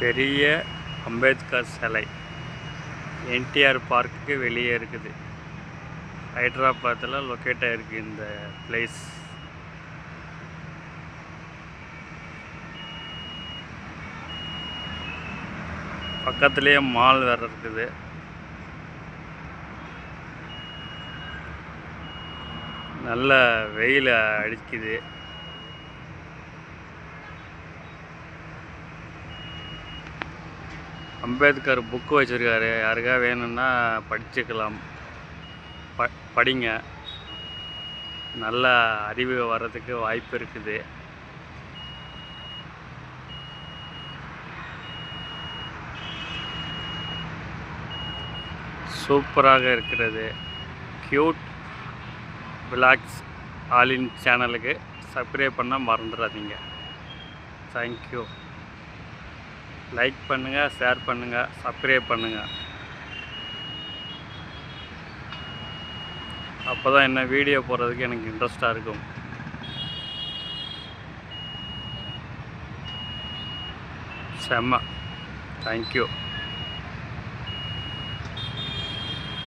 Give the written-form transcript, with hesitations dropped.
பெரிய அம்பேத்கர் சிலை என்டிஆர் பார்க்குக்கு வெளியே இருக்குது. ஹைதராபாத்தில் லொக்கேட் ஆகிருக்கு இந்த பிளேஸ். பக்கத்துலேயே மால் வேறு இருக்குது. நல்ல வெயில் அடிக்குது. அம்பேத்கர் புக்கு வச்சுருக்காரு. யாருக்கா வேணும்னா படிச்சுக்கலாம். படிங்க. நல்ல அறிவு வர்றதுக்கு வாய்ப்பு இருக்குது. சூப்பராக இருக்கிறது. கியூட் விலாக்ஸ் ஆலின் சேனலுக்கு சப்ஸ்கிரைப் பண்ண மறந்துடாதீங்க. தேங்க்யூ. லைக் பண்ணுங்கள், ஷேர் பண்ணுங்கள், சப்ஸ்கிரைப் பண்ணுங்கள். அப்போ தான் என்ன வீடியோ போடுறதுக்கு எனக்கு இன்ட்ரெஸ்டாக இருக்கும். செம்ம. தேங்க்யூ.